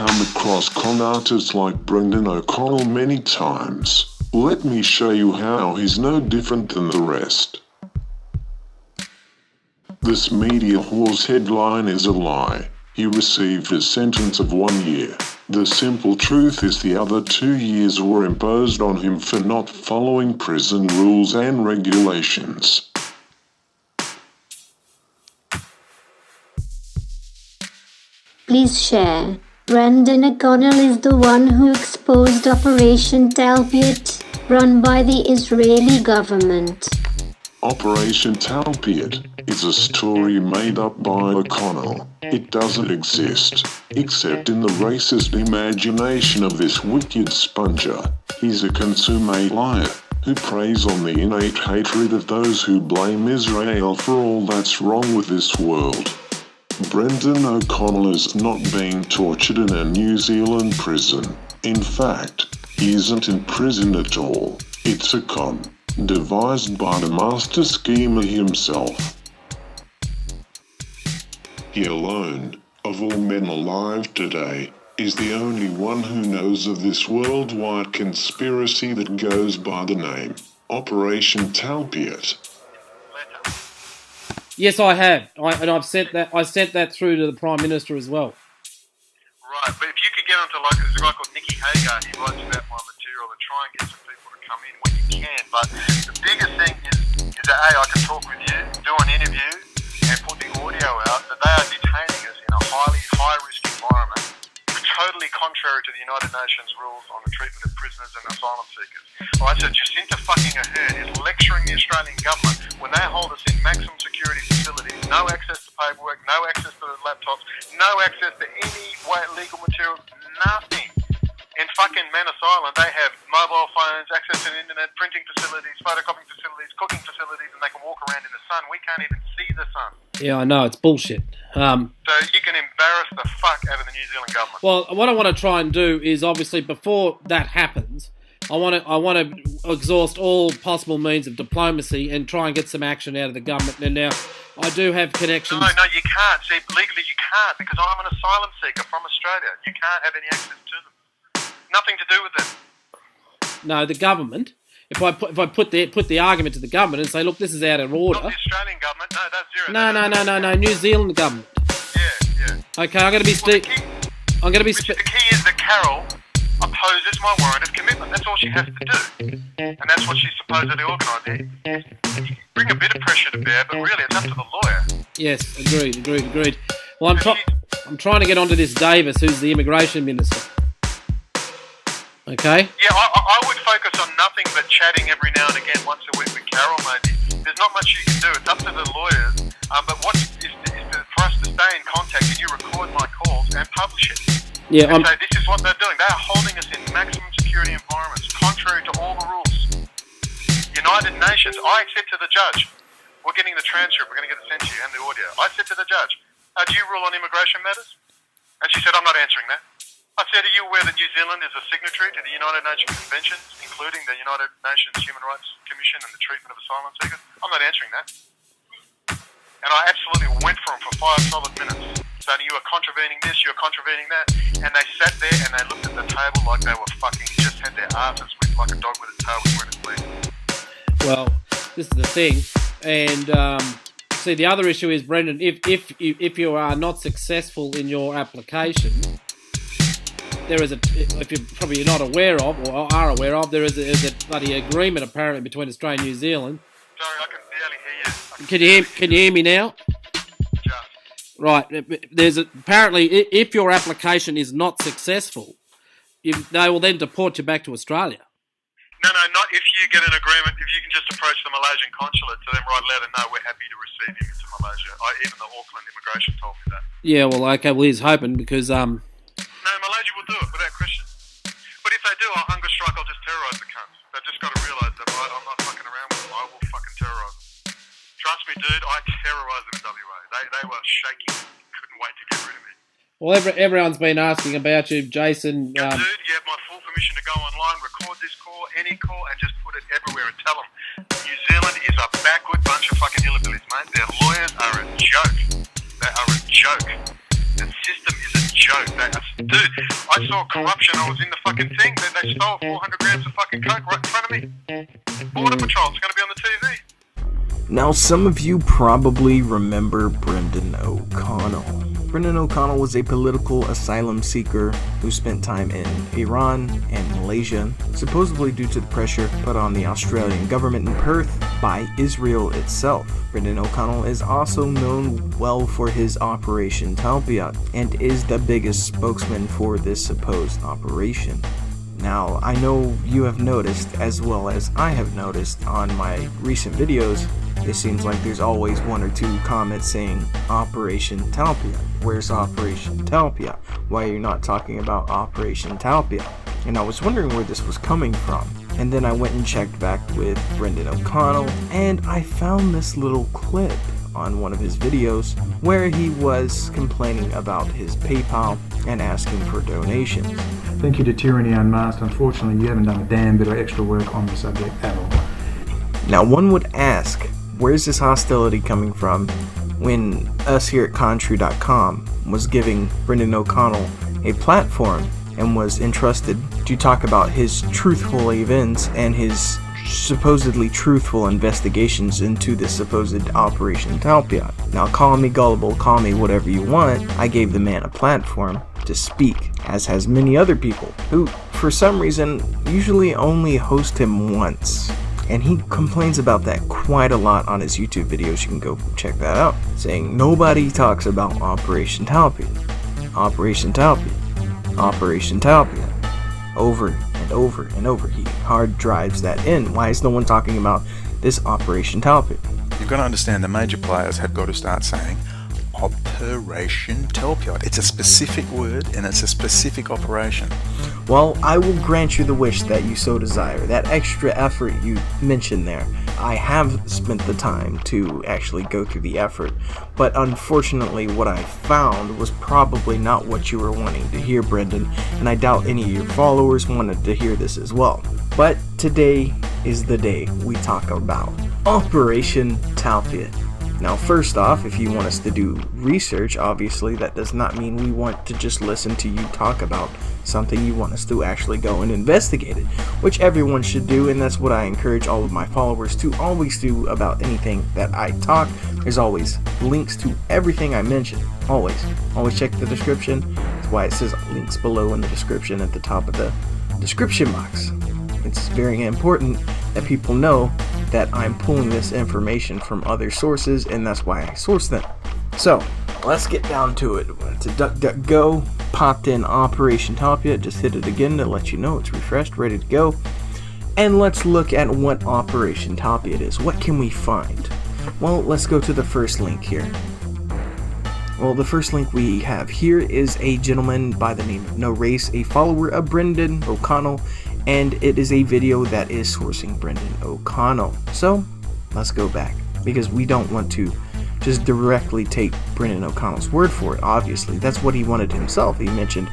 come across con artists like Brendon O'Connell many times. Let me show you how he's no different than the rest. This media whore's headline is a lie. He received a sentence of 1 year. The simple truth is the other 2 years were imposed on him for not following prison rules and regulations. Please share. Brendon O'Connell is the one who exposed Operation Talpiot, run by the Israeli government. Operation Talpiot is a story made up by O'Connell. It doesn't exist, except in the racist imagination of this wicked sponger. He's a consummate liar, who preys on the innate hatred of those who blame Israel for all that's wrong with this world. Brendon O'Connell is not being tortured in a New Zealand prison. In fact, he isn't in prison at all. It's a con, devised by the master schemer himself. He alone, of all men alive today, is the only one who knows of this worldwide conspiracy that goes by the name Operation Talpiot. Yes, I have, and I've sent that. I sent that through to the Prime Minister as well. Right, but if you could get onto, like, there's a guy called Nicky Hagar, he writes about my material and try and get some people to come in when you can. But the biggest thing is that I can talk with you, do an interview, and put the audio out that they are detaining us in a highly high-risk environment, totally contrary to the United Nations rules on the treatment of prisoners and asylum seekers. Right, so Jacinta fucking Ahern is lecturing the Australian government when they hold us in maximum security facilities, no access to paperwork, no access to laptops, no access to any legal material, nothing. In fucking Manus Island, they have mobile phones, access to the internet, printing facilities, photocopying facilities, cooking facilities, and they can walk around in the sun. We can't even see the sun. Yeah, I know, it's bullshit. So you can embarrass the fuck out of the New Zealand government. Well, what I want to try and do is, obviously, before that happens, I want to exhaust all possible means of diplomacy and try and get some action out of the government. And now, I do have connections. No, you can't. See, legally you can't, because I'm an asylum seeker from Australia. You can't have any access to them. Nothing to do with them. No, the government. If I put the argument to the government and say, look, this is out of order. Not the Australian government. No, that's zero. No. New Zealand government. Yeah. Okay, I'm going to be. I'm going to be. The key is that Carol opposes my warrant of commitment. That's all she has to do, and that's what she's supposedly organising. Bring a bit of pressure to bear, but really, it's up to the lawyer. Yes, agreed. Well, I'm trying to get onto this Davis, who's the immigration minister. Okay. Yeah, I would focus on nothing but chatting every now and again, once a week with Carol maybe. There's not much you can do. It's up to the lawyers. But what is for us to stay in contact and you record my calls and publish it. Yeah. And so this is what they're doing. They are holding us in maximum security environments, contrary to all the rules. United Nations, I said to the judge, we're getting the transcript, we're going to get it sent to you and the audio. I said to the judge, do you rule on immigration matters? And she said, I'm not answering that. I said, are you aware that New Zealand is a signatory to the United Nations Conventions, including the United Nations Human Rights Commission and the treatment of asylum seekers? I'm not answering that. And I absolutely went for them for 5 solid minutes, saying you are contravening this, you're contravening that. And they sat there and they looked at the table like they were fucking, just had their asses whipped like a dog with its tail between its legs. Well, this is the thing. And see, the other issue is, Brendon, if you are not successful in your application, there is if you're probably not aware of, or are aware of, there is a bloody agreement apparently between Australia and New Zealand. Sorry, I can barely hear you. Can you hear me now? Just. Right. Apparently, if your application is not successful, they will then deport you back to Australia. No, not if you get an agreement. If you can just approach the Malaysian consulate to them, write a letter, no, we're happy to receive you into Malaysia. Even the Auckland immigration told me that. Yeah, well, okay, well, he's hoping because No, Malaysia will do it without question. But if they do, I'll hunger strike, I'll just terrorise the cunts. They've just got to realise that I'm not fucking around with them. I will fucking terrorise them. Trust me, dude, I terrorised them in WA. They were shaking. Couldn't wait to get rid of me. Well, everyone's been asking about you, Jason. Dude, you have my full permission to go online, record this call, any call, and just put it everywhere and tell them New Zealand is a backward bunch of fucking hillbillies, mate. Their lawyers are a joke. They are a joke. The system is a joke. joke. Dude, I saw corruption. I was in the fucking thing. They stole 400 grams of fucking coke right in front of me. Border Patrol's going to be on the TV. Now, some of you probably remember Brendon O'Connell. Brendon O'Connell was a political asylum seeker who spent time in Iran and Malaysia, supposedly due to the pressure put on the Australian government in Perth by Israel itself. Brendon O'Connell is also known well for his Operation Talpiot and is the biggest spokesman for this supposed operation. Now, I know you have noticed, as well as I have noticed on my recent videos, it seems like there's always one or two comments saying Operation Talpiot. Where's Operation Talpiot? Why are you not talking about Operation Talpiot? And I was wondering where this was coming from. And then I went and checked back with Brendon O'Connell, and I found this little clip on one of his videos where he was complaining about his PayPal and asking for donations. Thank you to Tyranny Unmasked. Unfortunately, you haven't done a damn bit of extra work on the subject at all. Now, one would ask, where's this hostility coming from when us here at Contru.com was giving Brendon O'Connell a platform and was entrusted to talk about his truthful events and his supposedly truthful investigations into this supposed Operation Talpiot. Now, call me gullible, call me whatever you want, I gave the man a platform to speak, as has many other people who, for some reason, usually only host him once. And he complains about that quite a lot on his YouTube videos. You can go check that out. Saying nobody talks about Operation Talpiot. Operation Talpiot. Operation Talpiot. Over and over and over. He hard drives that in. Why is no one talking about this Operation Talpiot? You've got to understand the major players have got to start saying Operation Talpiot. It's a specific word and it's a specific operation. Well, I will grant you the wish that you so desire. That extra effort you mentioned there, I have spent the time to actually go through the effort, but unfortunately what I found was probably not what you were wanting to hear, Brendon, and I doubt any of your followers wanted to hear this as well. But today is the day we talk about Operation Talpiot. Now, first off, if you want us to do research, obviously that does not mean we want to just listen to you talk about something. You want us to actually go and investigate it, which everyone should do, and that's what I encourage all of my followers to always do about anything that I talk. There's always links to everything I mention. Always check the description. That's why it says links below in the description at the top of the description box. It's very important that people know that I'm pulling this information from other sources, and that's why I source them. So, let's get down to it. To DuckDuckGo, popped in Operation Talpiot, just hit it again to let you know it's refreshed, ready to go. And let's look at what Operation Talpiot is. What can we find? Well, let's go to the first link here. Well, the first link we have here is a gentleman by the name of No Race, a follower of Brendon O'Connell, and it is a video that is sourcing Brendon O'Connell. So, let's go back, because we don't want to just directly take Brendon O'Connell's word for it. Obviously, that's what he wanted himself. He mentioned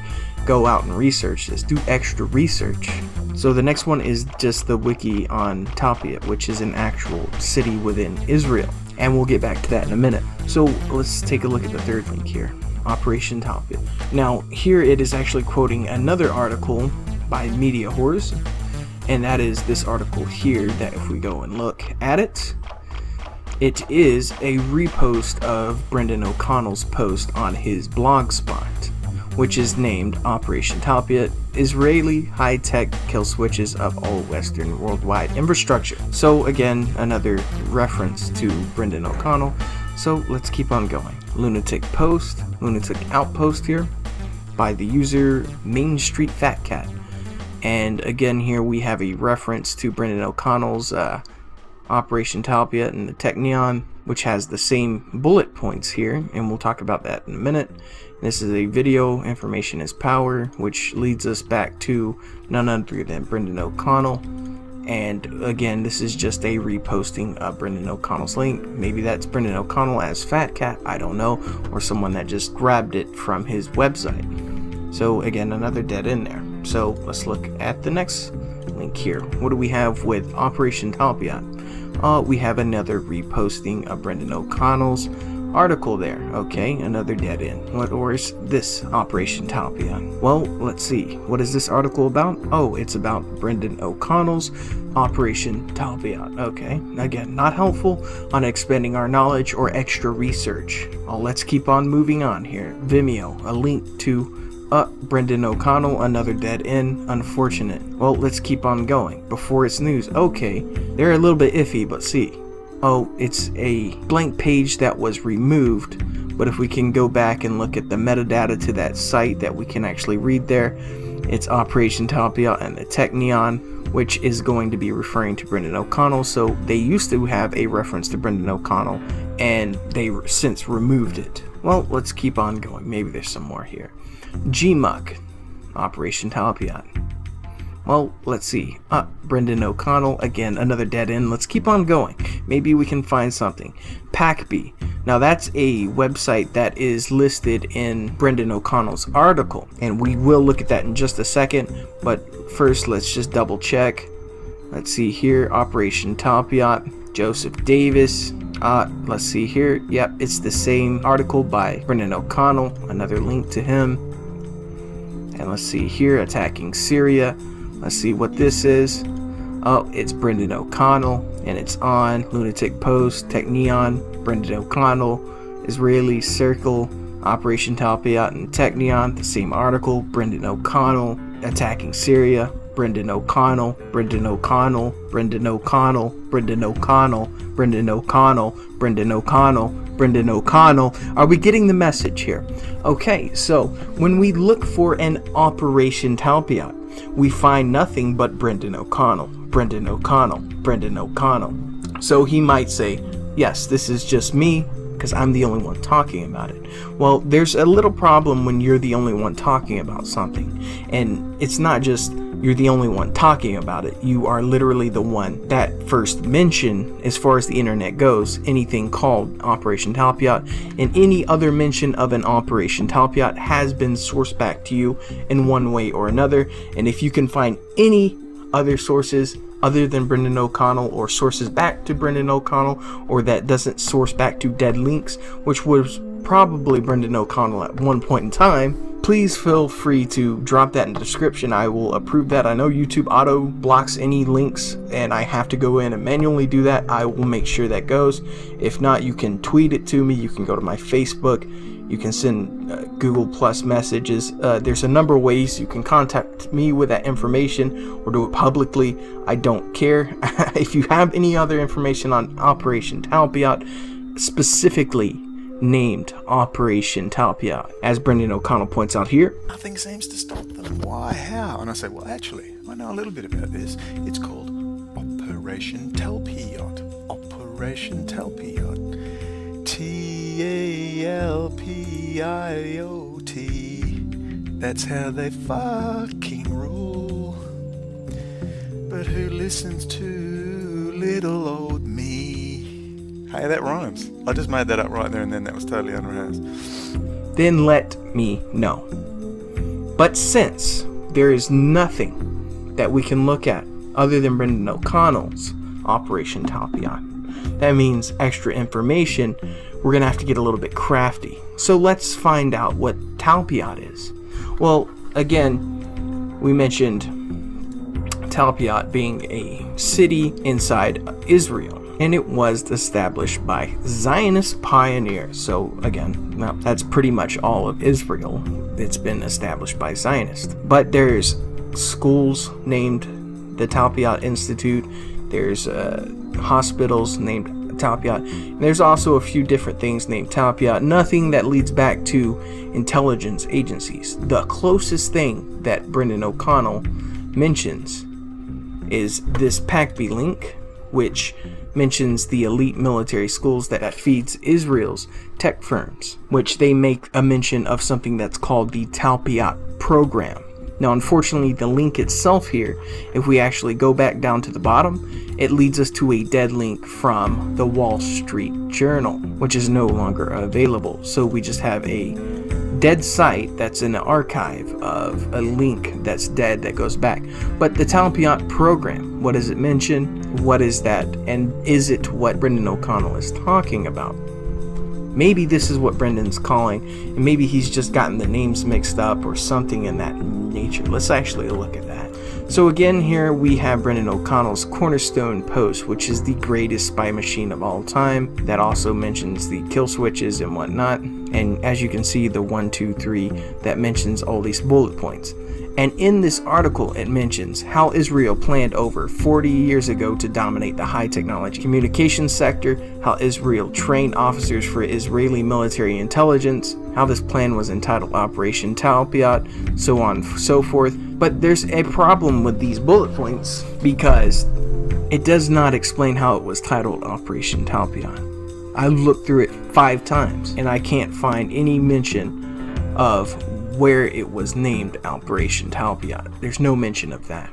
go out and research this, do extra research. So the next one is just the wiki on Talpiot, which is an actual city within Israel, and we'll get back to that in a minute. So let's take a look at the third link here, Operation Talpiot. Now here it is actually quoting another article by Media Horrors, and that is this article here, that if we go and look at it, it is a repost of Brendon O'Connell's post on his blogspot, which is named Operation Talpiot, Israeli high-tech kill switches of all Western worldwide infrastructure. So again, another reference to Brendon O'Connell. So let's keep on going. Lunatic Outpost here by the user Main Street Fat Cat. And again, here we have a reference to Brendon O'Connell's Operation Talpiot and the Technion, which has the same bullet points here, and we'll talk about that in a minute. This is a video, information is power, which leads us back to none other than Brendon O'Connell. And again, this is just a reposting of Brendon O'Connell's link. Maybe that's Brendon O'Connell as Fat Cat, I don't know, or someone that just grabbed it from his website. So again, another dead end there. So let's look at the next link here. What do we have with Operation Talpiot? We have another reposting of Brendon O'Connell's article there. Okay, another dead end. Or is this Operation Talpiot? Well, let's see. What is this article about? Oh, it's about Brendon O'Connell's Operation Talpiot. Okay, again, not helpful on expanding our knowledge or extra research. Well, let's keep on moving on here. Vimeo, a link to Brendon O'Connell, another dead end. Unfortunate. Well, let's keep on going. Before it's news. Okay, they're a little bit iffy, but see. Oh, it's a blank page that was removed, but if we can go back and look at the metadata to that site that we can actually read there, it's Operation Talpiot and the Technion, which is going to be referring to Brendon O'Connell. So they used to have a reference to Brendon O'Connell, and they since removed it. Well, let's keep on going. Maybe there's some more here. GMUC, Operation Talpiot. Well, let's see. Brendon O'Connell, again, another dead end. Let's keep on going. Maybe we can find something. PACB. Now, that's a website that is listed in Brendon O'Connell's article, and we will look at that in just a second. But first, let's just double check. Let's see here. Operation Talpiot, Joseph Davis. Let's see here. Yep, it's the same article by Brendon O'Connell. Another link to him. And let's see here. Attacking Syria. Let's see what this is. Oh, it's Brendon O'Connell, and it's on Lunatic Post, Technion, Brendon O'Connell, Israeli Circle, Operation Talpiot, and Technion, the same article. Brendon O'Connell, attacking Syria, Brendon O'Connell, Brendon O'Connell, Brendon O'Connell, Brendon O'Connell, Brendon O'Connell, Brendon O'Connell, Brendon O'Connell. Are we getting the message here? Okay, so when we look for an Operation Talpiot, we find nothing but Brendon O'Connell, Brendon O'Connell, Brendon O'Connell. So he might say, yes, this is just me, because I'm the only one talking about it. Well, there's a little problem when you're the only one talking about something. And it's not just you're the only one talking about it. You are literally the one that first mentioned, as far as the internet goes, anything called Operation Talpiot. And any other mention of an Operation Talpiot has been sourced back to you in one way or another. And if you can find any other sources other than Brendon O'Connell, or sources back to Brendon O'Connell, or that doesn't source back to dead links, which was probably Brendon O'Connell at one point in time, please feel free to drop that in the description. I will approve that. I know YouTube auto blocks any links, and I have to go in and manually do that. I will make sure that goes. If not, you can tweet it to me. You can go to my Facebook. You can send Google Plus messages. There's a number of ways you can contact me with that information, or do it publicly. I don't care. If you have any other information on Operation Talpiot, specifically named Operation Talpiot, as Brendon O'Connell points out here, nothing seems to stop them. Why? How? And I say, well, actually, I know a little bit about this. It's called Operation Talpiot. Operation Talpiot. Talpiot. That's how they fucking rule. But who listens to little old me? Hey, that rhymes. I just made that up right there and then. That was totally unrehearsed. Then let me know. But since there is nothing that we can look at other than Brendon O'Connell's Operation Talpiot, that means extra information. We're going to have to get a little bit crafty. So let's find out what Talpiot is. Well, again, we mentioned Talpiot being a city inside Israel, and it was established by Zionist pioneers. So again, well, that's pretty much all of Israel that's been established by Zionists. But there's schools named the Talpiot Institute. There's hospitals named Talpiot. And there's also a few different things named Talpiot. Nothing that leads back to intelligence agencies. The closest thing that Brendon O'Connell mentions is this PACB link, which mentions the elite military schools that feeds Israel's tech firms, which they make a mention of something that's called the Talpiot program. Now, unfortunately, the link itself here, if we actually go back down to the bottom, it leads us to a dead link from the Wall Street Journal, which is no longer available. So we just have a dead site that's in an archive of a link that's dead that goes back. But the Talpiot program, what does it mention? What is that? And is it what Brendon O'Connell is talking about? Maybe this is what Brendon's calling, and maybe he's just gotten the names mixed up or something in that nature. Let's actually look at that. So again, here we have Brendon O'Connell's Cornerstone Post, which is the greatest spy machine of all time. That also mentions the kill switches and whatnot. And as you can see, the 1, 2, 3 that mentions all these bullet points. And in this article, it mentions how Israel planned over 40 years ago to dominate the high technology communications sector, how Israel trained officers for Israeli military intelligence, how this plan was entitled Operation Talpiot, so on and so forth. But there's a problem with these bullet points because it does not explain how it was titled Operation Talpiot. I looked through it 5 times and I can't find any mention of where it was named Operation Talpiot. There's no mention of that.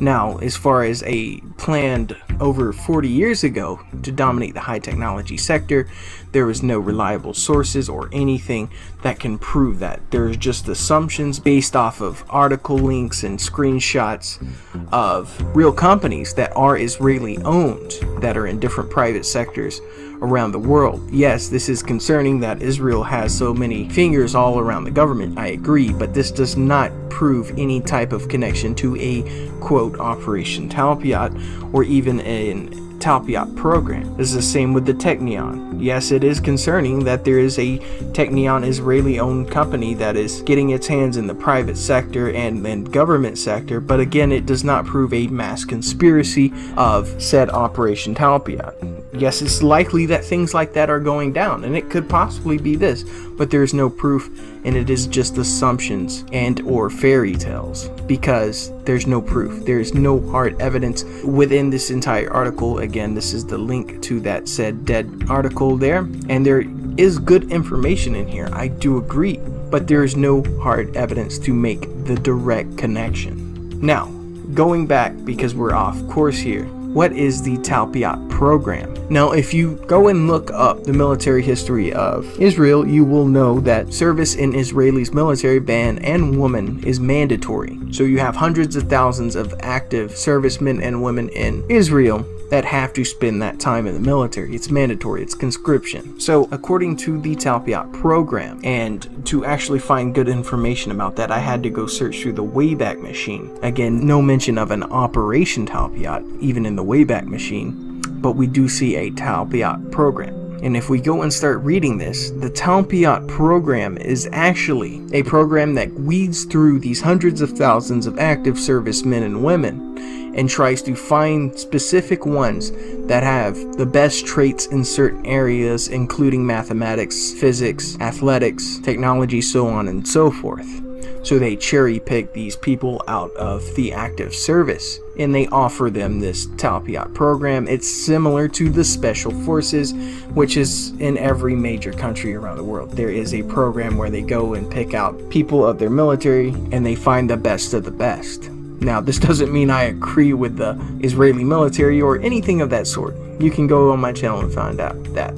Now, as far as a planned over 40 years ago to dominate the high technology sector, there is no reliable sources or anything that can prove that. There's just assumptions based off of article links and screenshots of real companies that are Israeli owned, that are in different private sectors around the world. Yes, this is concerning that Israel has so many fingers all around the government, I agree, but this does not prove any type of connection to a quote Operation Talpiot or even a Talpiot program. This is the same with the Technion. Yes, it is concerning that there is a Technion Israeli owned company that is getting its hands in the private sector and government sector, but again, it does not prove a mass conspiracy of said Operation Talpiot. Yes, it's likely that things like that are going down, and it could possibly be this, but there is no proof, and it is just assumptions and or fairy tales because there's no proof. There is no hard evidence within this entire article. Again, this is the link to that said dead article there, and there is good information in here, I do agree, but there is no hard evidence to make the direct connection. Now, going back because we're off course here, what is the Talpiot program? Now, if you go and look up the military history of Israel, you will know that service in Israel's military, man and woman, is mandatory. So you have hundreds of thousands of active servicemen and women in Israel that have to spend that time in the military. It's mandatory, it's conscription. So according to the Talpiot program, and to actually find good information about that, I had to go search through the Wayback Machine. Again, no mention of an Operation Talpiot, even in the Wayback Machine, but we do see a Talpiot program. And if we go and start reading this, the Talpiot program is actually a program that weeds through these hundreds of thousands of active servicemen and women and tries to find specific ones that have the best traits in certain areas, including mathematics, physics, athletics, technology, so on and so forth. So they cherry pick these people out of the active service and they offer them this Talpiot program. It's similar to the Special Forces, which is in every major country around the world. There is a program where they go and pick out people of their military and they find the best of the best. Now, this doesn't mean I agree with the Israeli military or anything of that sort. You can go on my channel and find out that.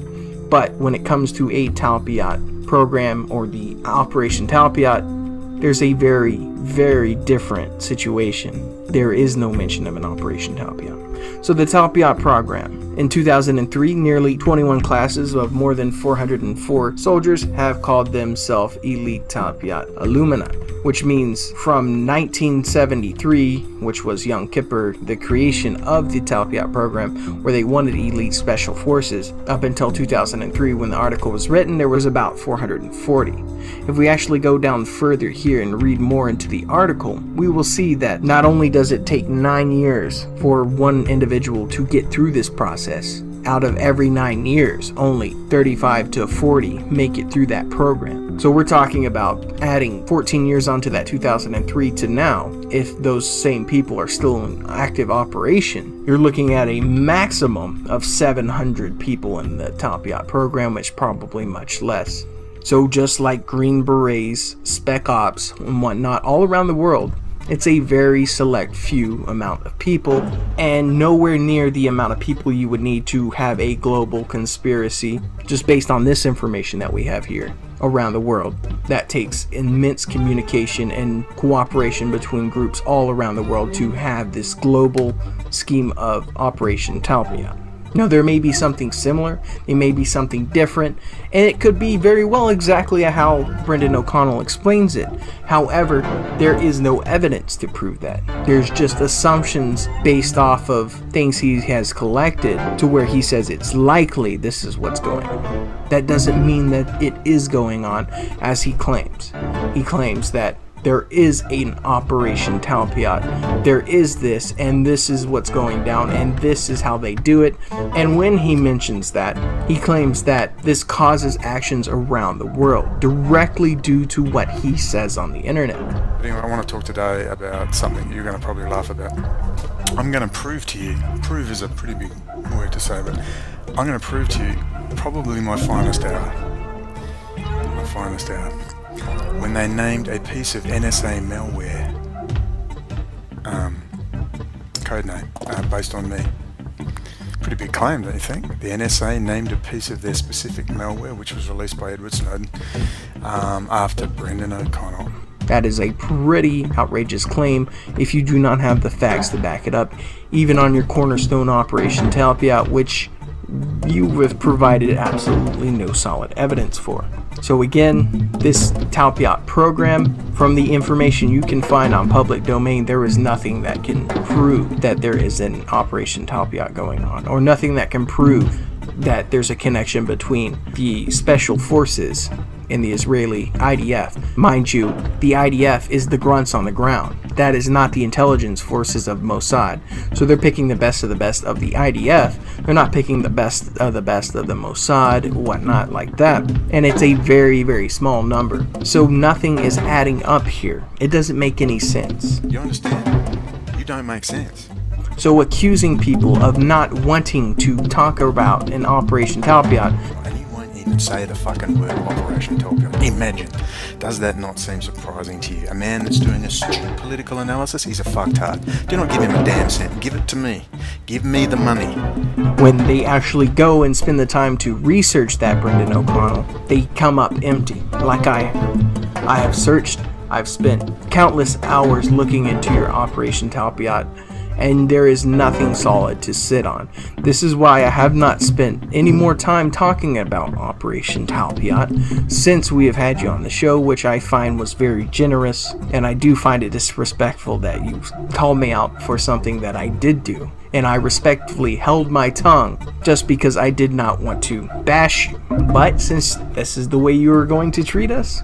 But when it comes to a Talpiot program or the Operation Talpiot, there's a very, very different situation. There is no mention of an Operation Talpiot. So the Talpiot program. In 2003, nearly 21 classes of more than 404 soldiers have called themselves Elite Talpiot Alumni, which means from 1973, which was Yom Kippur, the creation of the Talpiot program, where they wanted elite special forces, up until 2003 when the article was written, there was about 440. If we actually go down further here and read more into the article, we will see that not only does it take 9 years for one individual to get through this process, out of every 9 years, only 35 to 40 make it through that program. So we're talking about adding 14 years onto that 2003 to now. If those same people are still in active operation, you're looking at a maximum of 700 people in the Talpiot program, which is probably much less. So just like Green Berets, Spec Ops, and whatnot all around the world, it's a very select few amount of people, and nowhere near the amount of people you would need to have a global conspiracy, just based on this information that we have here around the world. That takes immense communication and cooperation between groups all around the world to have this global scheme of Operation Talpiot. Now, there may be something similar, it may be something different, and it could be very well exactly how Brendon O'Connell explains it. However, there is no evidence to prove that. There's just assumptions based off of things he has collected to where he says it's likely this is what's going on. That doesn't mean that it is going on as he claims. He claims that there is an Operation Talpiot, there is this, and this is what's going down, and this is how they do it. And when he mentions that, he claims that this causes actions around the world, directly due to what he says on the internet. Anyway, I want to talk today about something you're going to probably laugh about. I'm going to prove to you, prove is a pretty big word to say, but I'm going to prove to you probably my finest hour. My finest hour. When they named a piece of NSA malware, codename, based on me. Pretty big claim, don't you think? The NSA named a piece of their specific malware, which was released by Edward Snowden, after Brendon O'Connell. That is a pretty outrageous claim if you do not have the facts to back it up, even on your cornerstone Operation Talpiot, which you have provided absolutely no solid evidence for. So again, this Talpiot program, from the information you can find on public domain, there is nothing that can prove that there is an Operation Talpiot going on, or nothing that can prove that there's a connection between the special forces and the Israeli IDF. Mind you, the IDF is the grunts on the ground. That is not the intelligence forces of Mossad. So they're picking the best of the IDF. They're not picking the best of the Mossad, whatnot like that. And it's a very, very small number. So nothing is adding up here. It doesn't make any sense. You understand? You don't make sense. So accusing people of not wanting to talk about an Operation Talpiot, even say the fucking word Operation Talpiot. Imagine. Does that not seem surprising to you? A man that's doing astute political analysis, he's a fucktard. Do not give him a damn cent. Give it to me. Give me the money. When they actually go and spend the time to research that Brendon O'Connell, they come up empty. Like I have searched, I've spent countless hours looking into your Operation Talpiot, and there is nothing solid to sit on. This is why I have not spent any more time talking about Operation Talpiot since we have had you on the show, which I find was very generous, and I do find it disrespectful that you called me out for something that I did do, and I respectfully held my tongue just because I did not want to bash you. But since this is the way you are going to treat us,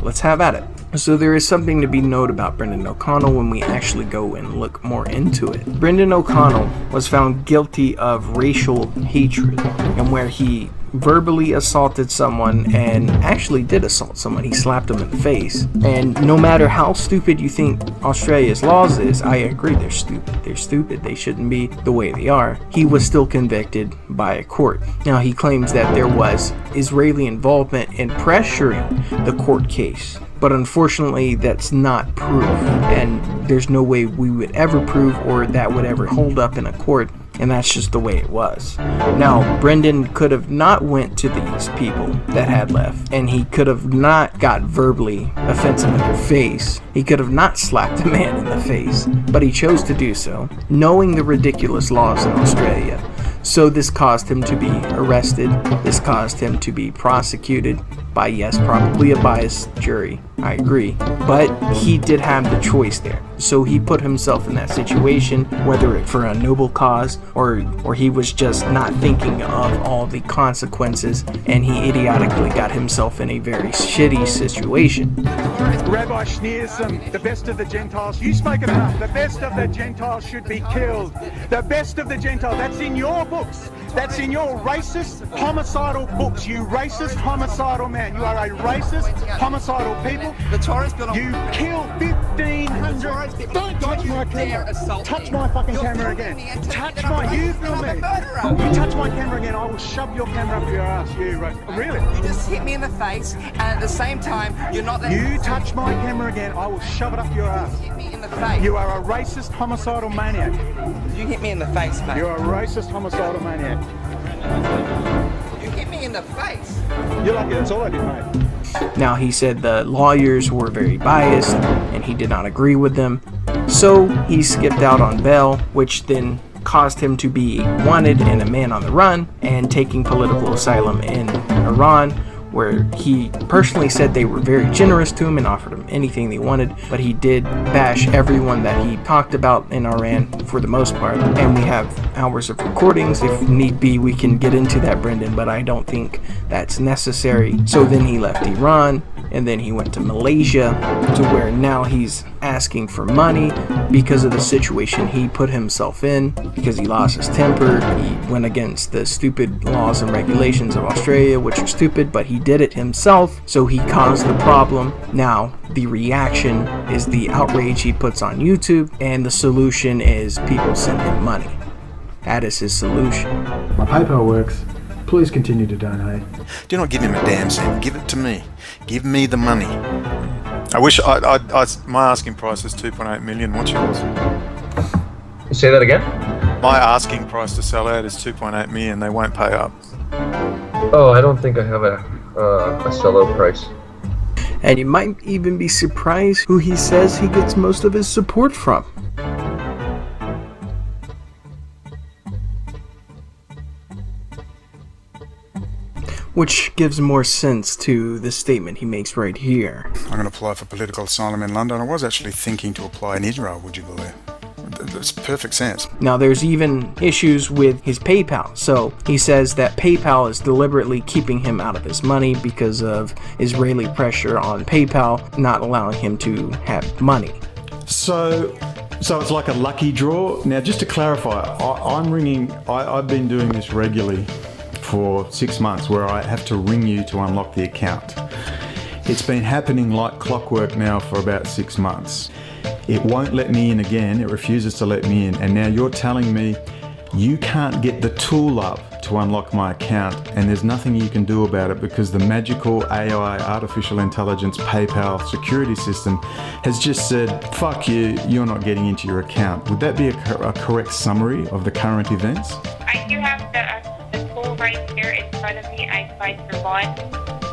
let's have at it. So there is something to be noted about Brendon O'Connell when we actually go and look more into it. Brendon O'Connell was found guilty of racial hatred, and where he verbally assaulted someone, and actually did assault someone. He slapped him in the face. And no matter how stupid you think Australia's laws is, I agree, they're stupid. They're stupid. They shouldn't be the way they are. He was still convicted by a court. Now, he claims that there was Israeli involvement in pressuring the court case. But unfortunately, that's not proof, and there's no way we would ever prove or that would ever hold up in a court, and that's just the way it was. Now, Brendon could have not went to these people that had left, and he could have not got verbally offensive in their face. He could have not slapped a man in the face, but he chose to do so, knowing the ridiculous laws in Australia. So this caused him to be arrested. This caused him to be prosecuted by, yes, probably a biased jury. I agree. But he did have the choice there. So he put himself in that situation, whether it for a noble cause or he was just not thinking of all the consequences, and he idiotically got himself in a very shitty situation. Rabbi Schneerson, the best of the Gentiles. You spoke about the best of the Gentiles should be killed. The best of the Gentiles. That's in your books. That's in your racist, homicidal books. You racist, homicidal man. You are a racist, homicidal people. The Torah's built on... You killed 1,500... Don't touch my camera. Touch my fucking camera again. Touch my... You film me. You touch my camera again, I will shove your camera up your ass. You racist. Really? You just hit me in the face, and at the same time, you're not... You touch my camera again, I will shove it up your ass. You hit me in the face. You are a racist, homicidal maniac. You hit me in the face, mate. You're a racist, homicidal maniac. You hit me in the face. You're lucky, that's all I did, mate. Now, he said the lawyers were very biased and he did not agree with them, so he skipped out on bail, which then caused him to be wanted and a man on the run and taking political asylum in Iran, where he personally said they were very generous to him and offered him anything they wanted, but he did bash everyone that he talked about in Iran for the most part. And we have hours of recordings. If need be, we can get into that, Brendon, but I don't think that's necessary. So then he left Iran, and then he went to Malaysia, to where now he's asking for money because of the situation he put himself in, because he lost his temper. He went against the stupid laws and regulations of Australia, which are stupid, but he did it himself, so he caused the problem. Now the reaction is the outrage he puts on YouTube, and the solution is people send him money. That is his solution. My PayPal works. Please continue to donate. Do not give him a damn cent. Give it to me. Give me the money. I wish my asking price is 2.8 million. What's yours? Say that again? My asking price to sell out is 2.8 million. They won't pay up. Oh, I don't think I have a sellout price. And you might even be surprised who he says he gets most of his support from. Which gives more sense to the statement he makes right here. I'm going to apply for political asylum in London. I was actually thinking to apply in Israel, would you believe? That's perfect sense. Now there's even issues with his PayPal. So he says that PayPal is deliberately keeping him out of his money because of Israeli pressure on PayPal, not allowing him to have money. So it's like a lucky draw. Now, just to clarify, I've been doing this regularly for 6 months, where I have to ring you to unlock the account. It's been happening like clockwork now for about 6 months. It won't let me in again. It refuses to let me in. And now you're telling me you can't get the tool up to unlock my account, and there's nothing you can do about it because the magical AI, artificial intelligence, PayPal security system has just said, fuck you, you're not getting into your account. Would that be a correct summary of the current events? I do have the tool right here in front of me. I tried to run,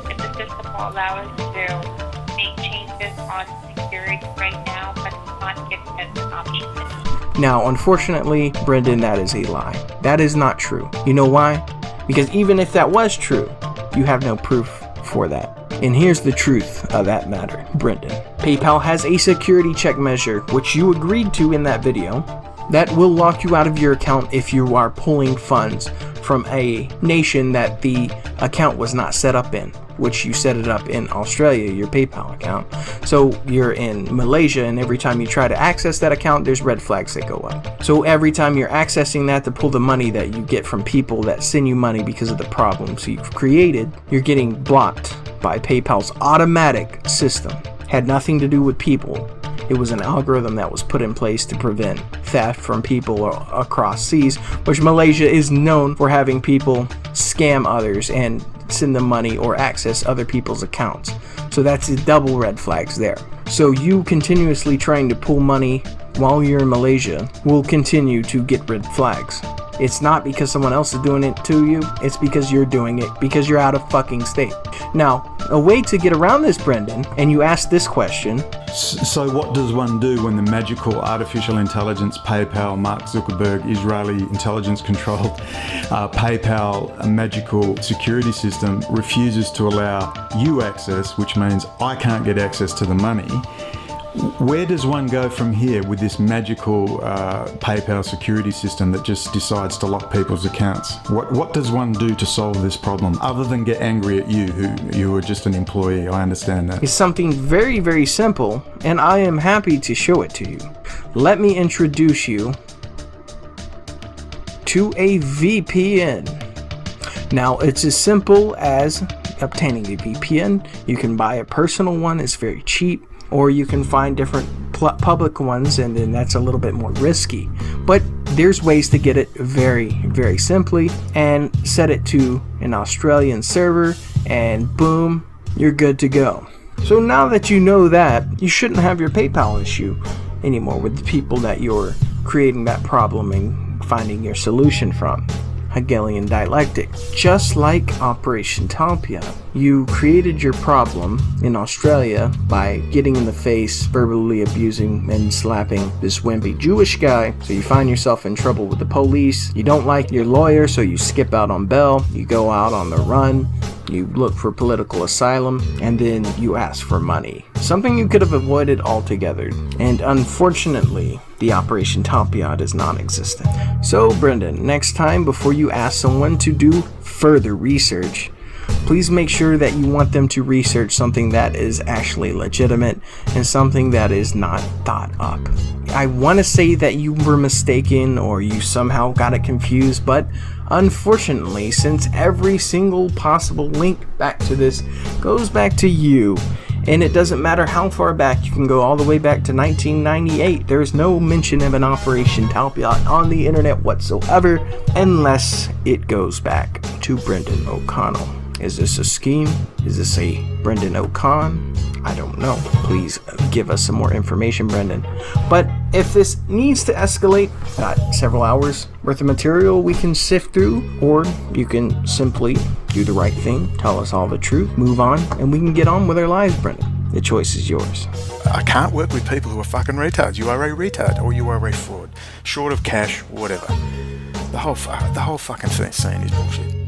and the system will allow us to make changes on security right now, but it's not giving us an option. Now, unfortunately, Brendon, that is a lie. That is not true. You know why? Because even if that was true, you have no proof for that. And here's the truth of that matter, Brendon. PayPal has a security check measure, which you agreed to in that video, that will lock you out of your account if you are pulling funds from a nation that the account was not set up in, which you set it up in Australia, your PayPal account. So you're in Malaysia, and every time you try to access that account, there's red flags that go up. So every time you're accessing that to pull the money that you get from people that send you money because of the problems you've created, you're getting blocked by PayPal's automatic system. Had nothing to do with people. It was an algorithm that was put in place to prevent theft from people across seas, which Malaysia is known for having people scam others and send them money or access other people's accounts. So that's the double red flags there. So you continuously trying to pull money while you're in Malaysia will continue to get red flags. It's not because someone else is doing it to you, it's because you're doing it because you're out of fucking state. Now, a way to get around this, Brendon, and you asked this question. So what does one do when the magical artificial intelligence, PayPal, Mark Zuckerberg, Israeli intelligence-controlled PayPal, a magical security system refuses to allow you access, which means I can't get access to the money? Where does one go from here with this magical PayPal security system that just decides to lock people's accounts? What does one do to solve this problem other than get angry at you, who you are just an employee? I understand that. It's something very, very simple, and I am happy to show it to you. Let me introduce you to a VPN. Now, it's as simple as obtaining a VPN. You can buy a personal one, it's very cheap. Or you can find different public ones, and then that's a little bit more risky. But there's ways to get it very, very simply and set it to an Australian server, and boom, you're good to go. So now that you know that, you shouldn't have your PayPal issue anymore with the people that you're creating that problem and finding your solution from. Hegelian dialectic. Just like Operation Talpiot, you created your problem in Australia by getting in the face, verbally abusing and slapping this wimpy Jewish guy, so you find yourself in trouble with the police. You don't like your lawyer, so you skip out on bail, you go out on the run, you look for political asylum, and then you ask for money. Something you could have avoided altogether. And unfortunately, the Operation Talpiot is non-existent. So, Brendon, next time before you ask someone to do further research, please make sure that you want them to research something that is actually legitimate and something that is not thought up. I want to say that you were mistaken or you somehow got it confused, but unfortunately, since every single possible link back to this goes back to you, and it doesn't matter how far back, you can go all the way back to 1998, there is no mention of an Operation Talpiot on the internet whatsoever, unless it goes back to Brendon O'Connell. Is this a scheme? Is this a Brendon O'Connell? I don't know. Please give us some more information, Brendon. But if this needs to escalate, got several hours worth of material we can sift through, or you can simply do the right thing, tell us all the truth, move on, and we can get on with our lives, Brendon. The choice is yours. I can't work with people who are fucking retards. You are a retard, or you are a fraud. Short of cash, whatever. The whole fucking scene is bullshit.